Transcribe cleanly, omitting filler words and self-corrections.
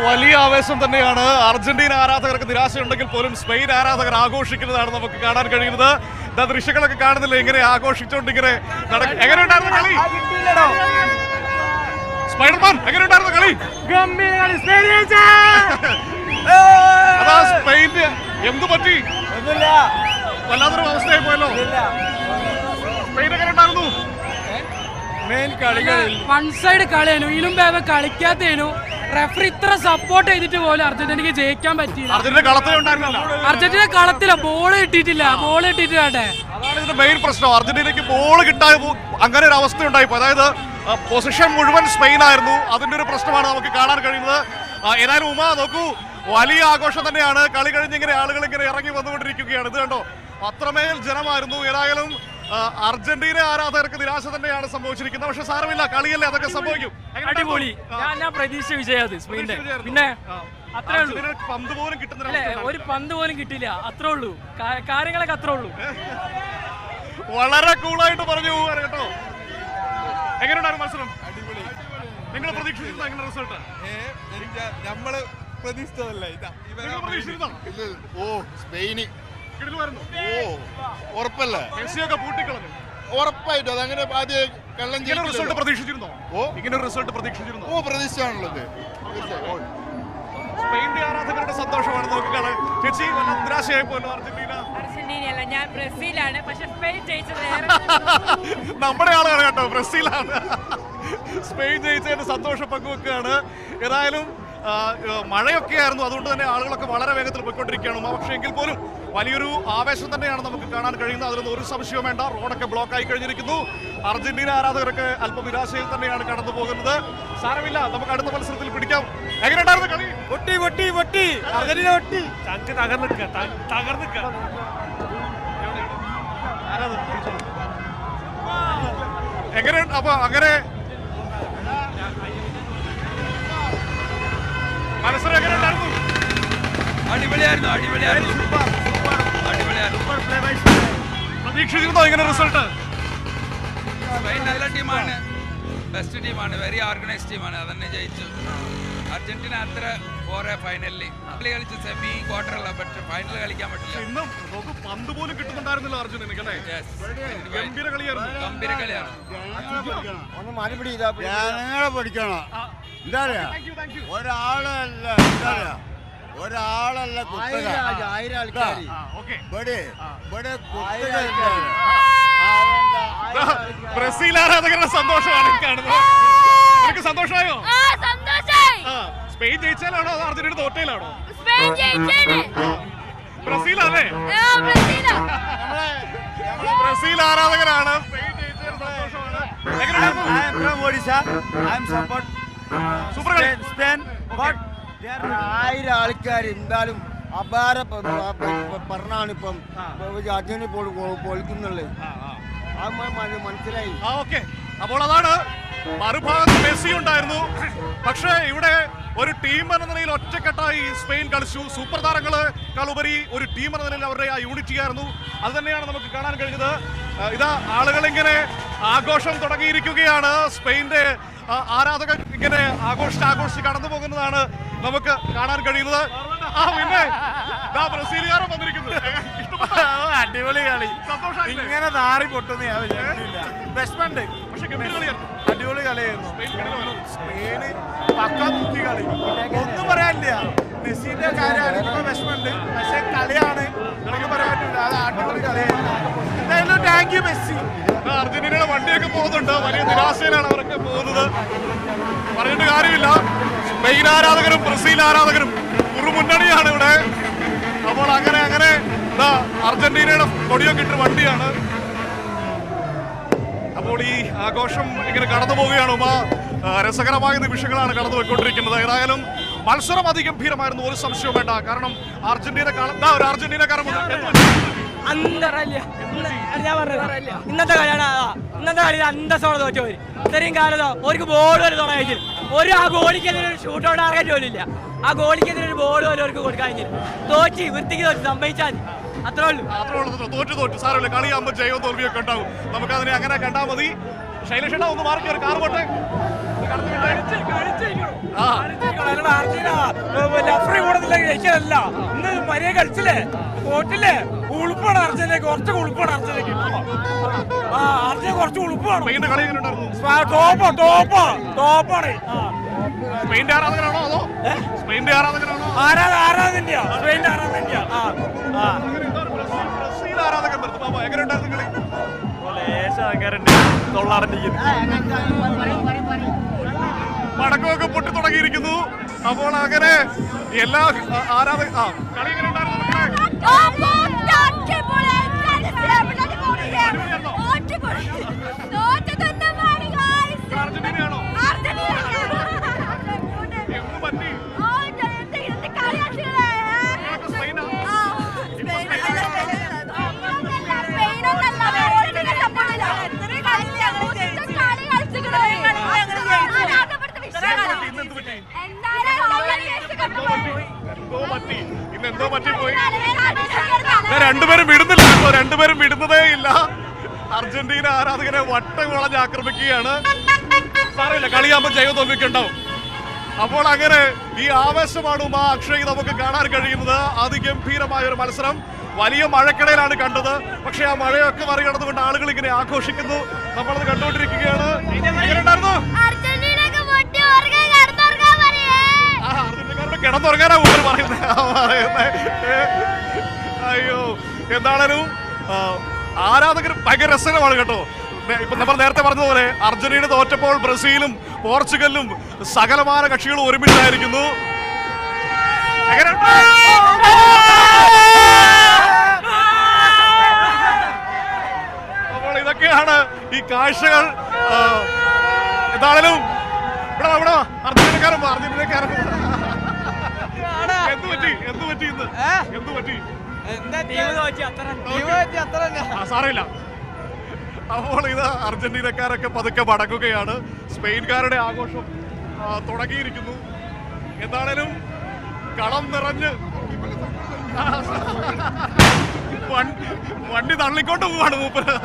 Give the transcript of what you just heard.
വലിയ ആവേശം തന്നെയാണ്. അർജന്റീന ആരാധകർക്ക് നിരാശയുണ്ടെങ്കിൽ പോലും സ്പെയിൻ ആരാധകർ ആഘോഷിക്കുന്നതാണ് നമുക്ക് കാണാൻ കഴിയുന്നത്. ദൃശ്യങ്ങളൊക്കെ കാണുന്നില്ല, ഇങ്ങനെ ആഘോഷിച്ചുകൊണ്ട് ഇങ്ങനെ എങ്ങനെയുണ്ടായിരുന്നു കളി? സ്പൈഡർമാൻ എങ്ങനെയുണ്ടായിരുന്നു കളി? അതാ സ്പെയിന് എന്തു പറ്റി? വല്ലാത്തൊരു അവസ്ഥയായി പോയല്ലോ. സ്പെയിൻ എങ്ങനെ ഉണ്ടായിരുന്നു? വൺ സൈഡ് കളിയായിരുന്നു. ഇതിനും ഭേദം കളിക്കാത്തേനു. റെഫറി ഇത്ര സപ്പോർട്ട് ചെയ്തിട്ട് പോലും അർജന്റീനക്ക് ജയിക്കാൻ പറ്റിയില്ല. അർജന്റീന കളത്തില ബോൾ കിട്ടിയിട്ടില്ല. അതാണ് ഇതിന്റെ മെയിൻ പ്രശ്നം. അർജന്റീനക്ക് ബോൾ കിട്ടാതെ അങ്ങനെ ഒരു അവസ്ഥ ഉണ്ടായിപ്പോ. അതായത് പൊസിഷൻ മുഴുവൻ സ്പെയിൻ ആയിരുന്നു. അതിന്റെ ഒരു പ്രശ്നമാണ് നമുക്ക് കാണാൻ കഴിയുന്നത്. ഏതായാലും ഉമ നോക്കൂ, വലിയ ആഘോഷം തന്നെയാണ്. കളി കഴിഞ്ഞ് ഇങ്ങനെ ആളുകൾ ഇങ്ങനെ ഇറങ്ങി വന്നുകൊണ്ടിരിക്കുകയാണ്. ഇത് കണ്ടോ, അത്രമേൽ ജനമായിരുന്നു. ഏതായാലും അർജന്റീന ആരാധകർക്ക് നിരാശ തന്നെയാണ് സംഭവിച്ചിരിക്കുന്നത്. പക്ഷെ സാരമില്ല, കളിയല്ലേ, അതൊക്കെ സംഭവിക്കും. അടിപൊളി. ഞാൻ പ്രതീക്ഷ വിജയത് സ്പെയിന്റെ. പിന്നെ അത്രേ ഉള്ളൂ. പന്ത് പോലും കിട്ടുന്നില്ല. ഒരു പന്ത് പോലും കിട്ടില്ല. അത്രേ ഉള്ളൂ കാര്യങ്ങളൊക്കെ. അത്രേ ഉള്ളൂ. വളരെ കൂളായിട്ട് പറഞ്ഞു കേട്ടോ. എങ്ങനെയുണ്ടായിരുന്നു മത്സരം? അടിപൊളി. നിങ്ങൾ പ്രതീക്ഷിച്ചിരുന്നോ എങ്ങനെ റിസൾട്ട്? നമ്മള് പ്രതീക്ഷിച്ചതല്ലേ. സ്പെയിന് ഉറപ്പല്ലേ? മെസ്സിയൊക്കെ പൂട്ടിക്കളഞ്ഞു. ഉറപ്പായിട്ടും അതങ്ങനെ ആദ്യം കള്ളം റിസൾട്ട് പ്രതീക്ഷിച്ചിരുന്നോ? ഇങ്ങനെ ഒരു റിസൾട്ട് പ്രതീക്ഷിച്ചിരുന്നോ? പ്രതീക്ഷയാണുള്ളത്. സ്പെയിന്റെ ആരാധകരുടെ സന്തോഷമാണ് നോക്കിക്കാളെ. ചേച്ചി വല്ല നിരാശയായി പോലും. അർജന്റീനയല്ല, ഞാൻ ബ്രസീലാണ്. പക്ഷെ സ്പെയിൻ ജയിച്ചത് നമ്മുടെ ആളാണ് കേട്ടോ, ബ്രസീലാണ്. സ്പെയിൻ ജയിച്ചതിന്റെ സന്തോഷം പങ്കുവെക്കുകയാണ്. ഏതായാലും മഴയൊക്കെ ആയിരുന്നു, അതുകൊണ്ട് തന്നെ ആളുകളൊക്കെ വളരെ വേഗത്തിൽ പോയിക്കൊണ്ടിരിക്കുകയാണ്. പക്ഷേ എങ്കിൽ പോലും വലിയൊരു ആവേശം തന്നെയാണ് നമുക്ക് കാണാൻ കഴിയുന്നത്. അതിലൊന്നും ഒരു സംശയവും വേണ്ട. റോഡൊക്കെ ബ്ലോക്ക് ആയി കഴിഞ്ഞിരിക്കുന്നു. അർജന്റീന ആരാധകർക്ക് അല്പം നിരാശയിൽ തന്നെയാണ് കടന്നു പോകുന്നത്. സാരമില്ല, നമുക്ക് അടുത്ത മത്സരത്തിൽ പിടിക്കാം. എങ്ങനെയുണ്ടായിരുന്നു കളി? അർജന്റീന തകർന്നിക്ക. എങ്ങനെ അപ്പൊ അങ്ങനെ മത്സരം എങ്ങനെ ഉണ്ടായിരുന്നു? അടിപൊളിയായിരുന്നു. പ്രതീക്ഷിച്ചിരുന്നോ ഇങ്ങനെ റിസൾട്ട്? സ്പെയിൻ നല്ല ടീമാണ്, ബെസ്റ്റ് ടീമാണ്, വെരി ഓർഗനൈസ്ഡ് ടീമാണ്. അതന്നെ ജയിച്ചു. അർജന്റീന അത്ര പോരെ ഫൈനലിൽ കളി കളിച്ച് സെമി ക്വാർട്ടർ അല്ല, പക്ഷെ ഫൈനൽ കളിക്കാൻ പറ്റില്ല. ഇന്നും നമുക്ക് പന്ത് പോലും കിട്ടുന്നുണ്ടായിരുന്നില്ല അർജന്റീനക്ക് അല്ലേ? ഗംഭീര കളിയാണ്. ജനങ്ങളെ പഠിക്കണം. എന്താ പറയാ, ഒരാളല്ല ബ്രസീൽ ആരാധകരുടെ സന്തോഷമാണ് കാണുന്നത്. നിനക്ക് സന്തോഷമായോ? സ്പെയിൻ ജയിച്ചാലാണോ അതോ അർജന്റീന തോറ്റയിലാണോ? ബ്രസീലല്ലേ? ബ്രസീൽ ആരാധകരാണ്. സ്പെയിൻ ജയിച്ചതിന് സന്തോഷമാണ്. സൂപ്പർ കളി. 1000 ആൾക്കാർ എന്തായാലും അപാര പറഞ്ഞാണ് ഇപ്പം അർജന്റീന പൊളിക്കുന്നുള്ളത്. മനസ്സിലായി. അപ്പോൾ അതാണ്, മറുഭാഗത്ത് മെസ്സി ഉണ്ടായിരുന്നു. പക്ഷേ ഇവിടെ ഒരു ടീം എന്ന നിലയിൽ ഒറ്റക്കെട്ടായി സ്പെയിൻ കളിച്ചു. സൂപ്പർ താരങ്ങളെക്കാളുപരി ഒരു ടീം എന്ന നിലയിൽ അവരുടെ ആ യൂണിറ്റി ആയിരുന്നു. അത് തന്നെയാണ് നമുക്ക് കാണാൻ കഴിഞ്ഞത്. ഇതാ ആളുകളിങ്ങനെ ആഘോഷം തുടങ്ങിയിരിക്കുകയാണ്. സ്പെയിന്റെ ആരാധകർ ഇങ്ങനെ ആഘോഷിച്ച് കടന്നു പോകുന്നതാണ് നമുക്ക് കാണാൻ കഴിയുന്നത്. പിന്നെ ബ്രസീലുകാരൻ വന്നിരിക്കുന്നത്. അടിപൊളി കളി. ഇങ്ങനെ നാറി പൊട്ടുന്ന ഞാൻ വിചാരിച്ചില്ല. വിഷമുണ്ട്, പക്ഷെ അടിപൊളി കളിയായിരുന്നു. സ്പെയിന് പക്കാ കുത്തി കളി, ഒന്നും പറയാനില്ല. മെസ്സിന്റെ കാര്യമാണ് ഇപ്പൊ വിഷമുണ്ട്, പക്ഷെ കളിയാണ് നമുക്ക് പറയാൻ പറ്റില്ല. അത് അടിപൊളി കളിയായിരുന്നു. എന്തായാലും താങ്ക് യു മെസ്സി. അർജന്റീനയുടെ വണ്ടിയൊക്കെ പോകുന്നുണ്ട്. വലിയ നിരാശയിലാണ് അവരൊക്കെ പോകുന്നത്. പറഞ്ഞിട്ട് കാര്യമില്ല. സ്പെയിൻ ആരാധകരും ബ്രസീൽ ആരാധകരും ഒരു മുന്നണിയാണ് ഇവിടെ. അപ്പോൾ അങ്ങനെ അർജന്റീനയുടെ കൊടിയൊക്കെ ഇട്ട് വണ്ടിയാണ്. അപ്പോൾ ഈ ആഘോഷം ഇങ്ങനെ കടന്നു പോവുകയാണ്. രസകരമായ നിമിഷങ്ങളാണ് കടന്നു പോയിക്കൊണ്ടിരിക്കുന്നത്. ഏതായാലും മത്സരം അതിഗംഭീരമായിരുന്നു, ഒരു സംശയവും വേണ്ട. കാരണം അർജന്റീനക്കാരൻ ഇന്നത്തെ കളി അന്തസ്സോടെ തോറ്റു. ഇത്രയും കാലത്തോ ഒരു ബോൾ വരെ തുടങ്ങിയില്ല. ആ ഗോളിക്കെതിരെ ഷൂട്ട് ഔട്ട് ആർക്കാൻ ജോലിയില്ല. ആ ഗോളിക്കെതിരെ ഒരു ബോൾ വരെ അവർക്ക് കൊടുക്കാൻ കഴിഞ്ഞില്ല. തോറ്റി വൃത്തിക്ക് തോറ്റി സമ്മതിച്ചാൽ മതി. അത്രേ ഉള്ളൂ. തോറ്റു സാരമില്ല. കളിയാകുമ്പോൾ ജയവും തോൽവിയൊക്കെ ഉണ്ടാവും. നമുക്കതിനെ അങ്ങനെ കണ്ടാൽ മതി. ശൈലേഷേട്ടാ ഒന്ന് മാറി ഒരു കാർ പോട്ടെ. ലഫ്രി കൂടുന്നില്ലെങ്കിൽ ജയിക്കാനല്ല. ഇന്ന് മര്യാദ കളിച്ചില്ലേ, തോറ്റില്ലേ, ഉളുപ്പാണ് അർജന്റീന. കുറച്ച് ഉളുപ്പാണ് അർജന്റീനക്ക്. അർജന്റീന കുറച്ച് ഉളുപ്പാണ്. സ്പെയിനിന്റെ കളി എങ്ങനെ ഉണ്ടായിരുന്നു? ടോപ്പാണ്. സ്പെയിന്റെ ആരാധകനാണോ അതോ സ്പെയിന്റെ ആരാധകനാണോ? ആരാധനയാ, സ്പെയിന്റെ ആരാധനയാ. ബ്രസീൽ ആരാധകൻ വരുന്നു. ബാബാ എങ്ങനെ ഉണ്ടായിരുന്നു കളി? പടക്കമൊക്കെ പൊട്ടി തുടങ്ങിയിരിക്കുന്നു. അപ്പോൾ അങ്ങനെ എല്ലാ ആരാധക കളി എങ്ങനെ ഉണ്ടായിരുന്നു അർജന്റീനയാണോ? എന്ത് പറ്റി? സ്പെയിനാ? എന്തോ പറ്റിപ്പോയി. രണ്ടുപേരും വിടുന്നില്ല കേട്ടോ, രണ്ടുപേരും വിടുന്നതേ ഇല്ല. അർജന്റീന ആരാധകരെ വട്ടം വളഞ്ഞ് ആക്രമിക്കുകയാണ്. സാരമില്ല, കളിയാകുമ്പോൾ ജയം തോൽവിക്കുണ്ടാവും. അപ്പോൾ അങ്ങനെ ഈ ആവേശമാണ് അക്ഷയ് നമുക്ക് കാണാൻ കഴിയുന്നത്. അതിഗംഭീരമായ ഒരു മത്സരം വലിയ മഴക്കിടയിലാണ് കണ്ടത്. പക്ഷെ ആ മഴയൊക്കെ മറികടന്നുകൊണ്ട് ആളുകൾ ഇങ്ങനെ ആഘോഷിക്കുന്നു. നമ്മളത് കണ്ടുകൊണ്ടിരിക്കുകയാണ്. എങ്ങനെയുണ്ടായിരുന്നു? അർജന്റീനക്കാരുടെ കിടന്നുറങ്ങാനാ കൂടുതൽ പറയുന്നത്. അയ്യോ, എന്താണേലും ആരാധകർ ഭയങ്കര രസകരമാണ് കേട്ടോ. ഇപ്പൊ നമ്മൾ നേരത്തെ പറഞ്ഞതുപോലെ അർജന്റീന തോറ്റപ്പോൾ ബ്രസീലും പോർച്ചുഗലും സകലമാന കക്ഷികളും ഒരുമിച്ചായിരിക്കുന്നു. അപ്പോൾ ഇതൊക്കെയാണ് ഈ കാഴ്ചകൾ. എന്താണേലും ഇവിടെ അർജന്റീനക്കാരൻ എന്ത് പറ്റി ഇന്ന്? എന്ത് പറ്റി? സാരമില്ല. അപ്പോൾ ഇത് അർജന്റീനക്കാരൊക്കെ പതുക്കെ മടങ്ങുകയാണ്. സ്പെയിൻകാരുടെ ആഘോഷം തുടങ്ങിയിരിക്കുന്നു. എന്താണേലും കളം നിറഞ്ഞ് വണ്ടി തള്ളിക്കൊണ്ട് പോവാണ് മൂപ്പര്.